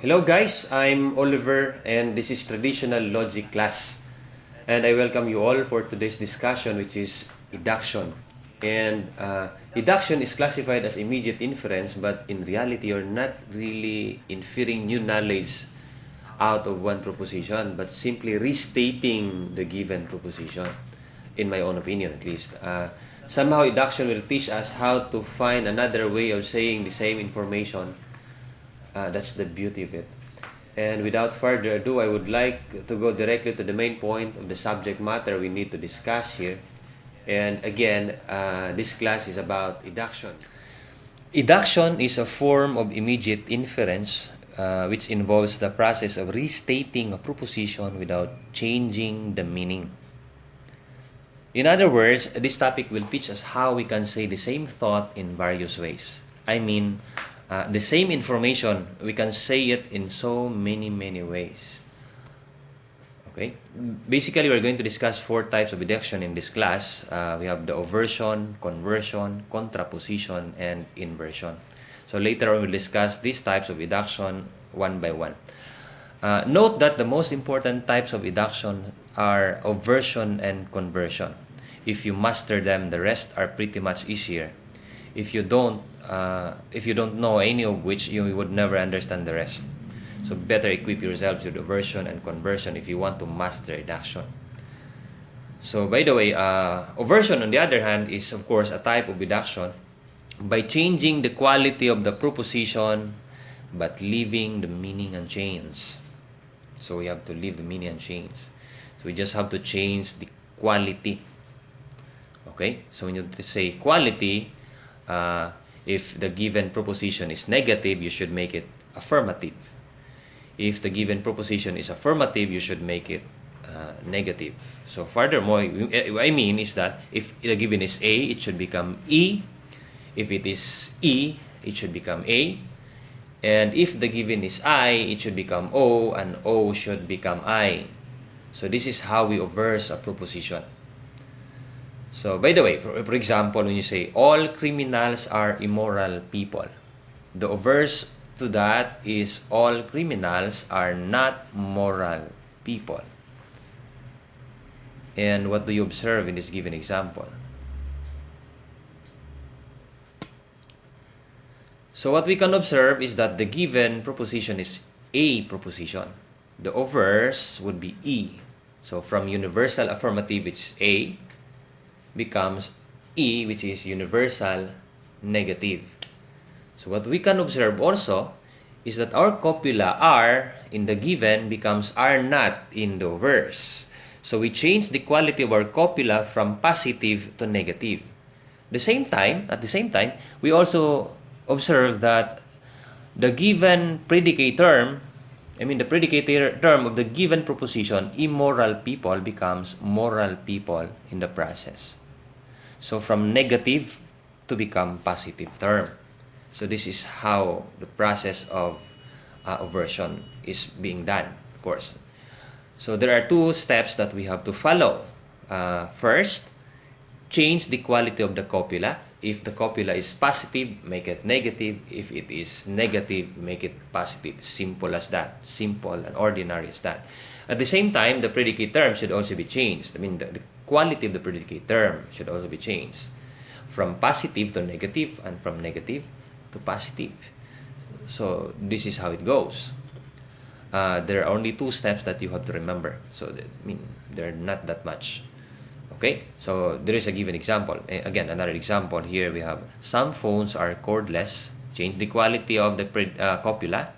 Hello guys, I'm Oliver and this is Traditional Logic class. And I welcome you all for today's discussion, which is eduction. And eduction is classified as immediate inference, but in reality you're not really inferring new knowledge out of one proposition, but simply restating the given proposition, in my own opinion at least. Somehow eduction will teach us how to find another way of saying the same information. That's the beauty of it. And without further ado, I would like to go directly to the main point of the subject matter we need to discuss here. And again, this class is about eduction. Eduction is a form of immediate inference which involves the process of restating a proposition without changing the meaning. In other words, this topic will teach us how we can say the same thought in various ways. I mean, the same information, we can say it in so many ways. Okay? Basically, we're going to discuss 4 types of eduction in this class. We have the obversion, conversion, contraposition, and inversion. So later on, we'll discuss these types of eduction one by one. Note that the most important types of eduction are obversion and conversion. If you master them, the rest are pretty much easier. If you don't know any of which, you would never understand the rest. So better equip yourselves with obversion and conversion if you want to master eduction. So by the way, obversion on the other hand is of course a type of eduction by changing the quality of the proposition but leaving the meaning unchanged. So we have to leave the meaning unchanged. So we just have to change the quality. Okay? So when you say quality, if the given proposition is negative, you should make it affirmative. If the given proposition is affirmative, you should make it negative. So furthermore, I mean is that if the given is A, it should become E. If it is E, it should become A. And if the given is I, it should become O, and O should become I. So this is how we obverse a proposition. So, by the way, for example, when you say, all criminals are immoral people, the obverse to that is, all criminals are not moral people. And what do you observe in this given example? So, what we can observe is that the given proposition is a proposition. The obverse would be E. So, from universal affirmative, which is A, becomes E, which is universal negative. So what we can observe also is that our copula R in the given becomes R not in the verse. So we change the quality of our copula from positive to negative. At the same time, we also observe that the given predicate term, the predicate term of the given proposition, immoral people, becomes moral people in the process. So from negative to become positive term. So this is how the process of obversion is being done, of course. So there are 2 steps that we have to follow. First, change the quality of the copula. If the copula is positive, make it negative. If it is negative, make it positive. Simple as that. Simple and ordinary as that. At the same time, the predicate term should also be changed. The quality of the predicate term should also be changed from positive to negative and from negative to positive. So this is how it goes. There are only 2 steps that you have to remember. So there are not that much. Okay, so there is a given example. Again, another example here we have, some phones are cordless. Change the quality of the copula.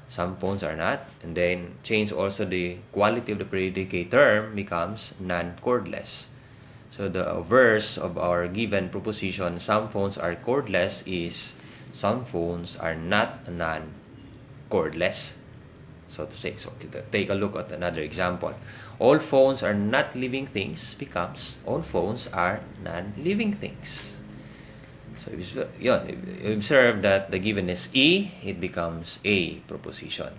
Some phones are not. And then change also the quality of the predicate term becomes non-cordless. So the obverse of our given proposition, some phones are cordless, is some phones are not non-cordless, so to say. So take a look at another example. All phones are not living things becomes all phones are non-living things. So you observe that the given is E, it becomes a proposition.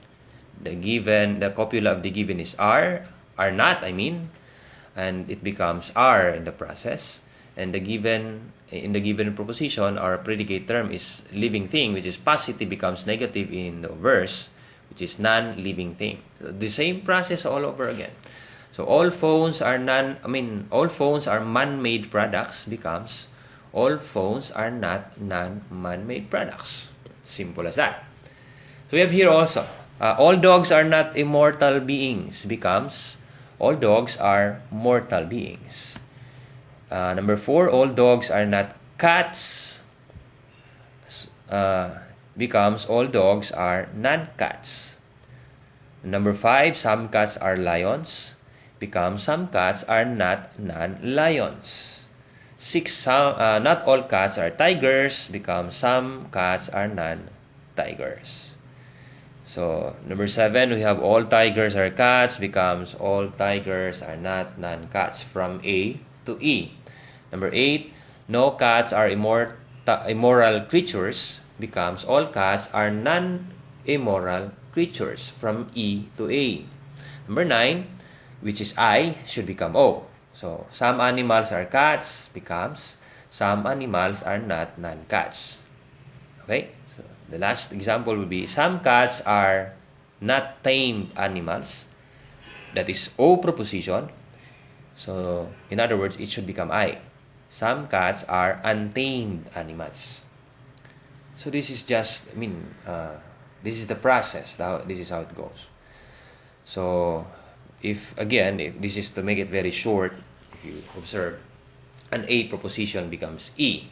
The copula of the given is R not, and it becomes R in the process. And in the given proposition, our predicate term is living thing, which is positive becomes negative in the verse, which is non-living thing. So the same process all over again. So all phones are man-made products becomes all phones are not non-man-made products. Simple as that. So we have here also, all dogs are not immortal beings becomes all dogs are mortal beings. Number 4, all dogs are not cats becomes all dogs are non-cats. Number 5, some cats are lions becomes some cats are not non-lions. 6, not all cats are tigers becomes some cats are non-tigers. So number 7, we have all tigers are cats becomes all tigers are not non-cats, from A to E. Number 8, no cats are immoral creatures becomes all cats are non-immoral creatures, from E to A. Number 9, which is I, should become O. So some animals are cats becomes some animals are not non-cats. Okay? So the last example would be some cats are not tamed animals. That is O proposition. So in other words, it should become I. Some cats are untamed animals. So this is just, this is the process. This is how it goes. So if this is to make it very short, if you observe, an A proposition becomes E.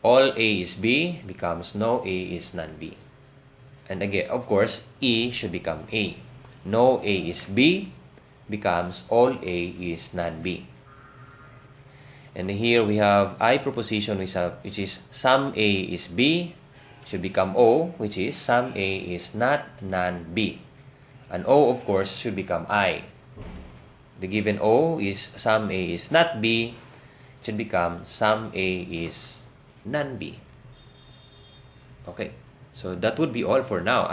All A is B becomes no A is non-B. And again, of course, E should become A. No A is B becomes all A is non-B. And here we have I proposition which is some A is B should become O, which is some A is not non-B. And O, of course, should become I. The given O is some A is not B, it should become some A is non-B. Okay, so that would be all for now.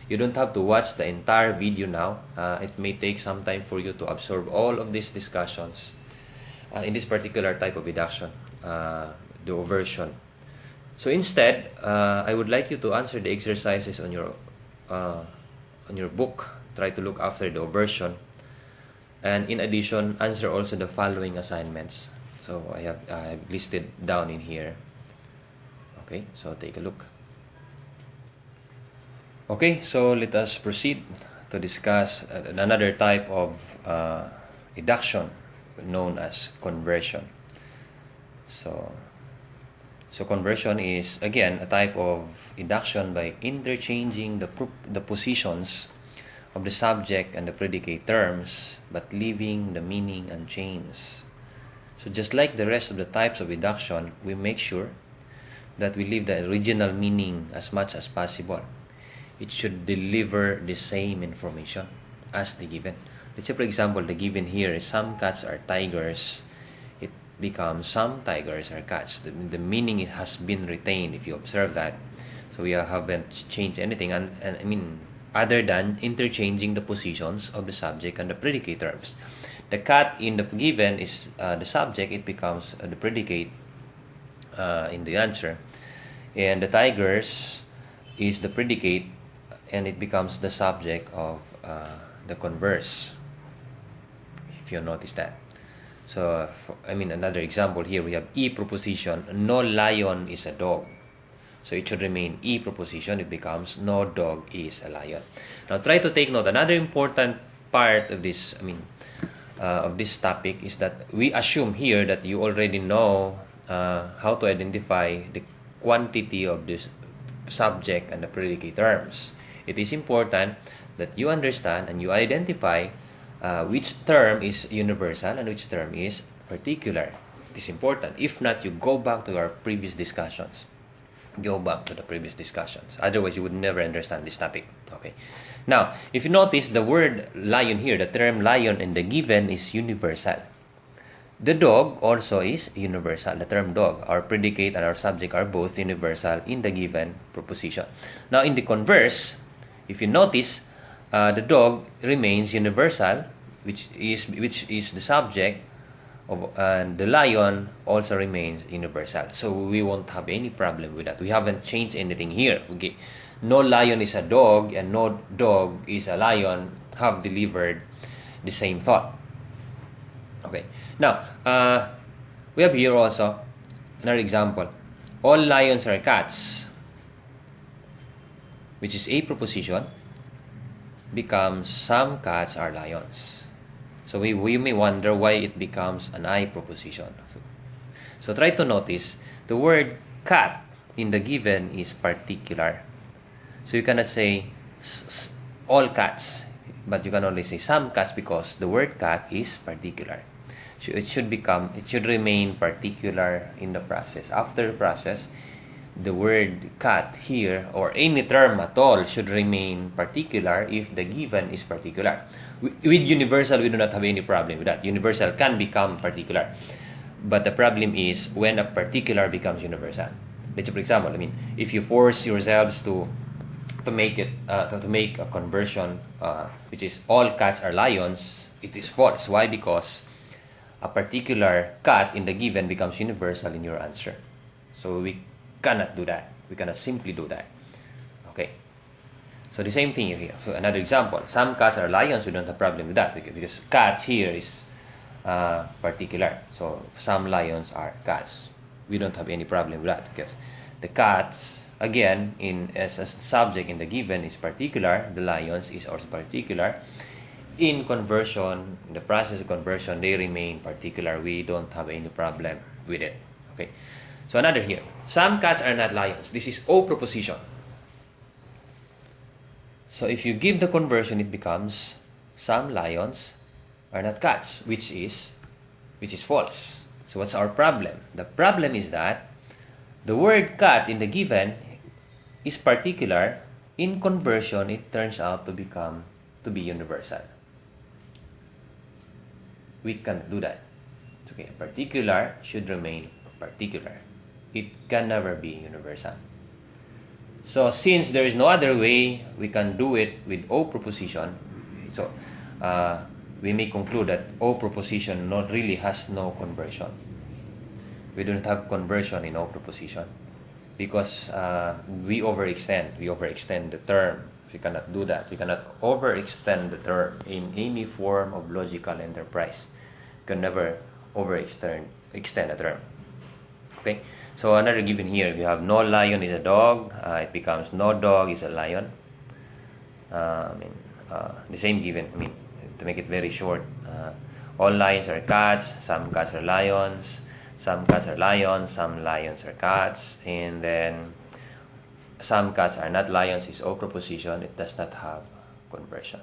You don't have to watch the entire video now. It may take some time for you to absorb all of these discussions in this particular type of induction, the Obversion. So instead, I would like you to answer the exercises on your book. Try to look after the Obversion. And in addition, answer also the following assignments. So I have listed down in here. Okay, so take a look. Okay, so let us proceed to discuss another type of induction known as conversion. So conversion is again a type of induction by interchanging the positions of the subject and the predicate terms, but leaving the meaning unchanged. So just like the rest of the types of induction, we make sure that we leave the original meaning as much as possible. It should deliver the same information as the given. Let's say, for example, the given here is some cats are tigers. It becomes some tigers are cats. The meaning has been retained, if you observe that. So we haven't changed anything, other than interchanging the positions of the subject and the predicate terms. The cat in the given is the subject, it becomes the predicate in the answer. And the tigers is the predicate, and it becomes the subject of the converse, if you notice that. So, another example here, we have E proposition, no lion is a dog. So it should remain E proposition, it becomes no dog is a lion. Now try to take note, another important part of this, of this topic is that we assume here that you already know how to identify the quantity of this subject and the predicate terms. It is important that you understand and you identify which term is universal and which term is particular. It is important. If not, you go back to our previous discussions. Otherwise, you would never understand this topic. Okay. Now, if you notice the word lion here, the term lion in the given is universal. The dog also is universal. The term dog, our predicate and our subject are both universal in the given proposition. Now, in the converse, if you notice, the dog remains universal, which is the subject of, and the lion also remains universal. So we won't have any problem with that. We haven't changed anything here. Okay. no lion is a dog and no dog is a lion have delivered the same thought. Okay. Now, we have here also another example. All lions are cats, which is a proposition, becomes some cats are lions. So we may wonder why it becomes an I proposition. So try to notice the word cat in the given is particular. So you cannot say all cats, but you can only say some cats because the word cat is particular. So it should remain particular in the process. After the process, the word cat here or any term at all should remain particular if the given is particular. With universal, we do not have any problem with that. Universal can become particular. But the problem is when a particular becomes universal. Let's say, for example, if you force yourselves to make a conversion, which is all cats are lions, it is false. Why? Because a particular cat in the given becomes universal in your answer. So we cannot do that. We cannot simply do that. Okay. So the same thing here. So another example. Some cats are lions. We don't have a problem with that because cat here is particular. So some lions are cats. We don't have any problem with that because the cats, again, as a subject in the given is particular. The lions is also particular. In conversion, in the process of conversion, they remain particular. We don't have any problem with it. Okay. So another here. Some cats are not lions. This is O proposition. So if you give the conversion, it becomes some lions are not cats, which is false. So what's our problem? The problem is that the word cat in the given is particular. In conversion, it turns out to be universal. We can't do that. Okay, particular should remain particular. It can never be universal. So since there is no other way we can do it with O proposition, so we may conclude that O proposition not really has no conversion. We do not have conversion in O proposition because we overextend the term. We cannot do that. We cannot overextend the term in any form of logical enterprise. You can never extend a term. Okay. So another given here, we have no lion is a dog. It becomes no dog is a lion. The same given. To make it very short, all lions are cats. Some cats are lions. Some cats are lions. Some lions are cats. And then some cats are not lions is O proposition. It does not have conversion.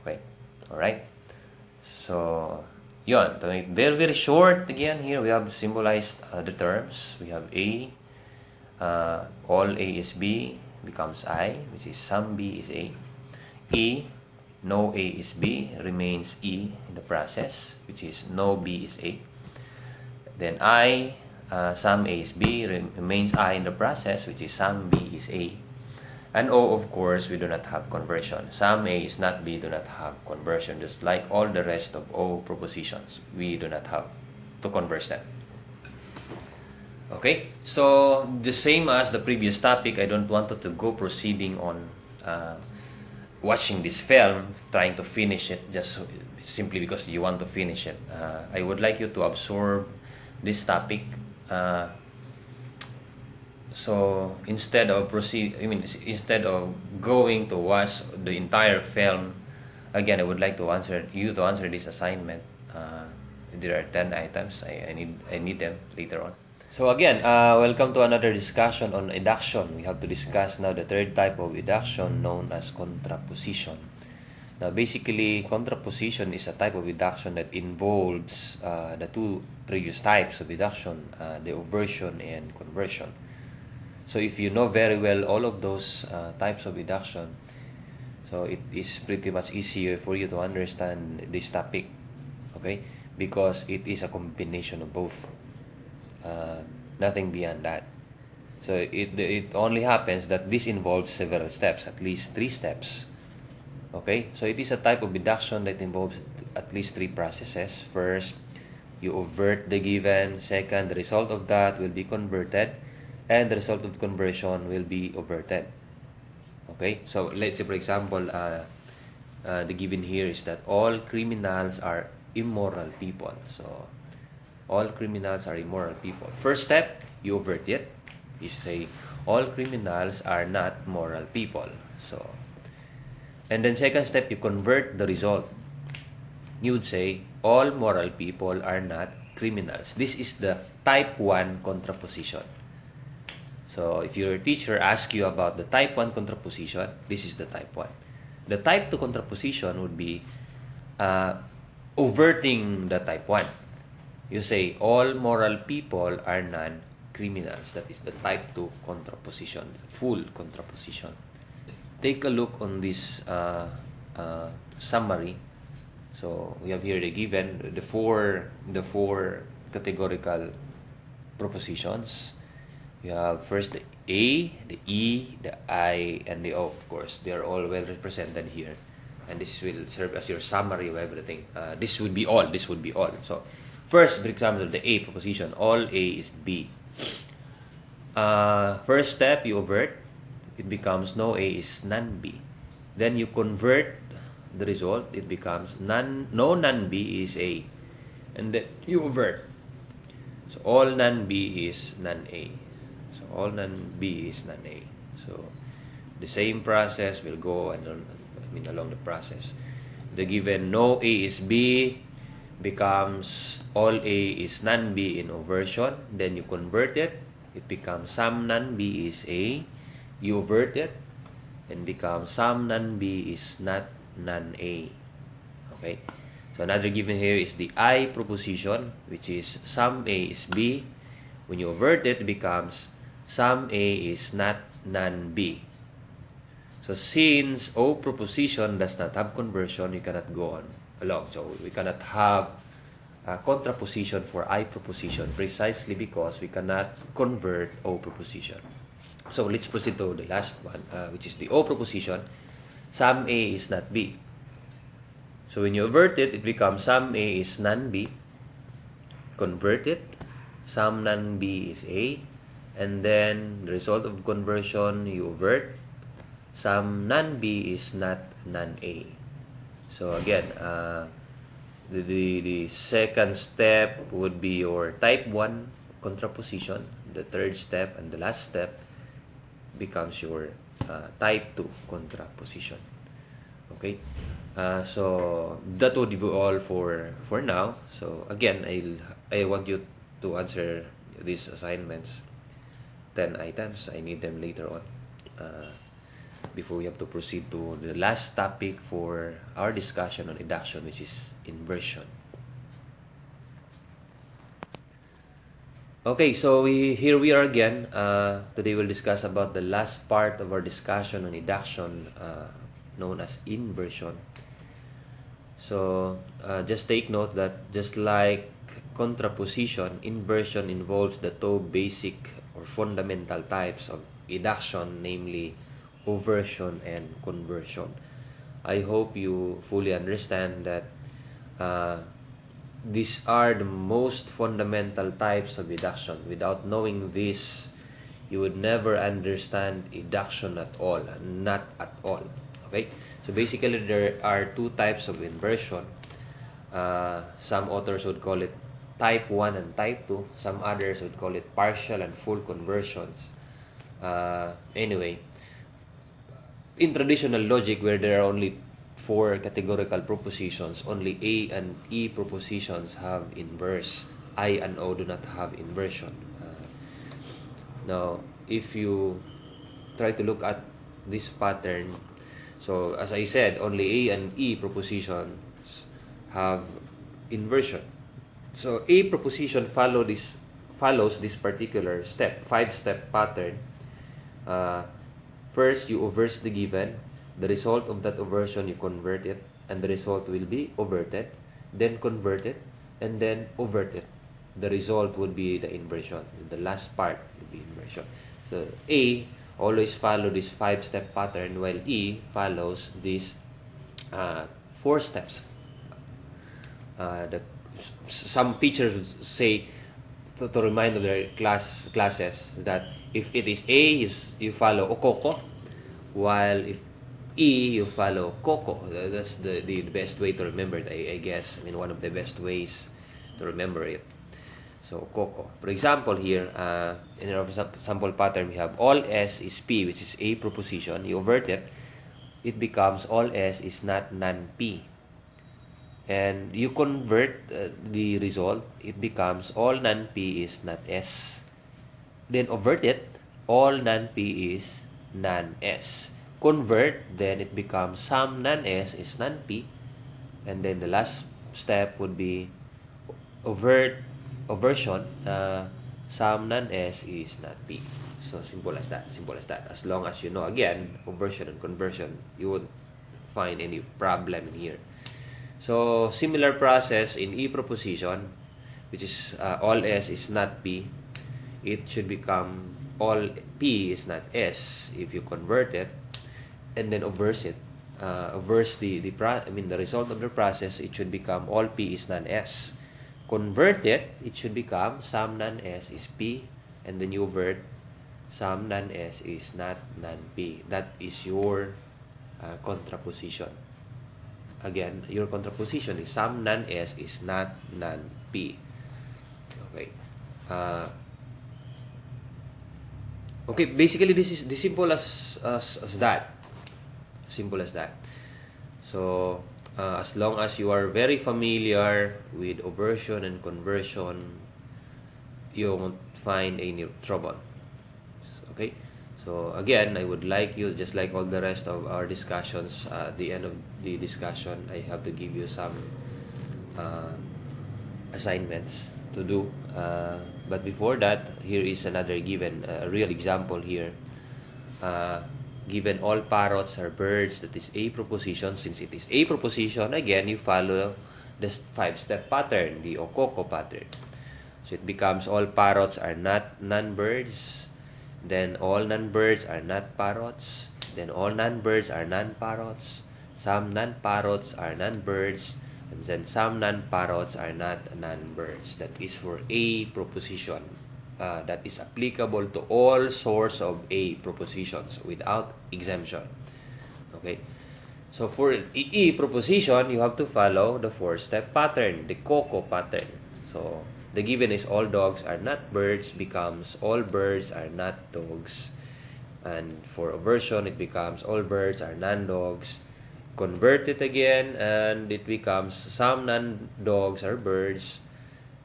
Okay. All right. So yon, to make very, very short, again, here we have symbolized the terms. We have A, all A is B, becomes I, which is some B is A. E, no A is B, remains E in the process, which is no B is A. Then I, some A is B, remains I in the process, which is some B is A. And O, of course, we do not have conversion. Some A is not B do not have conversion. Just like all the rest of O propositions, we do not have to converse them. Okay? So, the same as the previous topic, I don't want to go proceeding on watching this film, trying to finish it just simply because you want to finish it. I would like you to absorb this topic. So instead of going to watch the entire film, again, I would like to answer this assignment. There are 10 items. I need them later on. So again, welcome to another discussion on eduction. We have to discuss now the third type of eduction known as contraposition. Now, basically, contraposition is a type of eduction that involves the two previous types of eduction, the obversion and conversion. So if you know very well all of those types of eduction, so it is pretty much easier for you to understand this topic, okay? Because it is a combination of both, nothing beyond that. So it only happens that this involves several steps, at least 3 steps, okay? So it is a type of eduction that involves at least 3 processes. First, you overt the given. Second, the result of that will be converted. and the result of conversion will be overted. Okay, so let's say, for example, the given here is that all criminals are immoral people. So all criminals are immoral people. First step, you overt it. You say all criminals are not moral people. So, and then second step, you convert the result. You would say all moral people are not criminals. This is the type 1 contraposition. So if your teacher asks you about the type 1 contraposition, this is the type 1. The type 2 contraposition would be overting the type 1. You say all moral people are non-criminals. That is the type 2 contraposition, full contraposition. Take a look on this summary. So we have here the given the four categorical propositions. We have first the A, the E, the I, and the O. Of course, they are all well represented here, and this will serve as your summary of everything. This would be all. This would be all. So first, for example, the A proposition: all A is B. First step, you overt. It becomes no A is none B. Then you convert the result. It becomes no none B is A, and then you overt. So all none B is none A. So all none B is none A. So the same process will go along the process. The given no A is B becomes all A is none B in oversion. Then you convert it. It becomes some none B is A. You overt it and becomes some none B is not none A. Okay. So another given here is the I proposition, which is some A is B. When you overt it, it becomes some A is not none B. So since O proposition does not have conversion, you cannot go on along. So we cannot have a contraposition for I proposition precisely because we cannot convert O proposition. So let's proceed to the last one, which is the O proposition. Some A is not B. So when you avert it, it becomes some A is none B. Convert it, some none B is A. And then the result of conversion, you avert, some none B is not none A. So again, the second step would be your type 1 contraposition. The third step and the last step becomes your type 2 contraposition. Okay, so that would be all for now. So again, I want you to answer these assignments, 10 items. I need them later on before we have to proceed to the last topic for our discussion on eduction, which is inversion. Okay, so here we are again. Today we'll discuss about the last part of our discussion on eduction, known as inversion. So just take note that just like contraposition, inversion involves the two basic or fundamental types of eduction, namely obversion and conversion. I hope you fully understand that these are the most fundamental types of eduction. Without knowing this, you would never understand eduction at all, not at all. Okay, so basically there are two types of inversion. Some authors would call it type 1 and type 2. Some others would call it partial and full conversions. Anyway, in traditional logic, where there are only 4 categorical propositions, only A and E propositions have inverse. I and O do not have inversion. Now, if you try to look at this pattern, so as I said, only A and E propositions have inversion. So A proposition follows this particular step, 5-step pattern. First, you obverse the given. The result of that obversion, you convert it, and the result will be overted, then convert it, and then overt it. The result would be the inversion. The last part would be inversion. So A always follow this 5-step pattern, while E follows these 4 steps. Some teachers would say to remind their classes that If it is A, you follow okoko, while if E, you follow koko. That's the best way to remember it, I guess. I mean, one of the best ways to remember it. So, koko. For example, here, in our sample pattern, we have all S is P, which is A proposition. You invert it, it becomes all S is not non-P. And you convert the result, it becomes all non-P is not S. Then invert it, all non-P is non-S. Convert, then it becomes some non-S is non-P. And then the last step would be Obversion, some non-S is not P. So, simple as that. Simple as that. As long as you know, again, obversion and conversion, you won't find any problem in here. So, similar process in E proposition, which is all S is not P. It should become all P is not S if you convert it, and then obverse it. Obverse the result of the process, it should become all P is non-S. Convert it, it should become some non-S is P, and then you invert some non-S is not non-P. That is your contraposition. Again, your contraposition is some non-S is not non-P. Okay. Okay, basically this is the simple as that. Simple as that. So, as long as you are very familiar with obversion and conversion, you won't find any trouble. Okay? So, again, I would like you, just like all the rest of our discussions, at the end of the discussion, I have to give you some assignments to do. But before that, here is another given, a real example here. Given all parrots are birds, that is A proposition. Since it is A proposition, again, you follow the 5-step pattern, the okoko pattern. So it becomes all parrots are not non-birds, then all non-birds are not parrots, then all non-birds are non-parrots, some non-parrots are non-birds, and then some non-parrots are not non-birds. That is for A proposition. That is applicable to all sorts of A propositions without exemption. Okay? So for E proposition, you have to follow the 4-step pattern, the koko pattern. So the given is all dogs are not birds becomes all birds are not dogs. And for obversion, it becomes all birds are non-dogs. Convert it again, and it becomes some non-dogs are birds.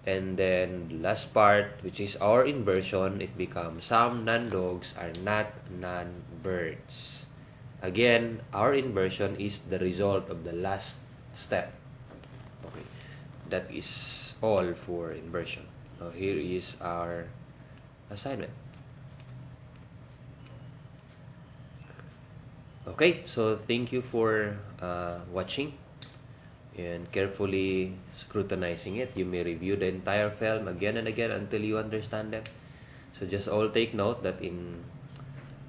And then last part, which is our inversion, it becomes some non-dogs are not non-birds. Again, our inversion is the result of the last step. Okay, that is all for inversion. Now here is our assignment. Okay, so thank you for watching and carefully scrutinizing it. You may review the entire film again and again until you understand them. So just all take note that in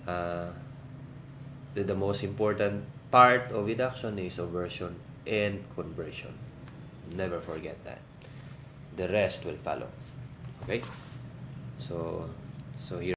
the most important part of eduction is obversion and conversion. Never forget that. The rest will follow. Okay? So here.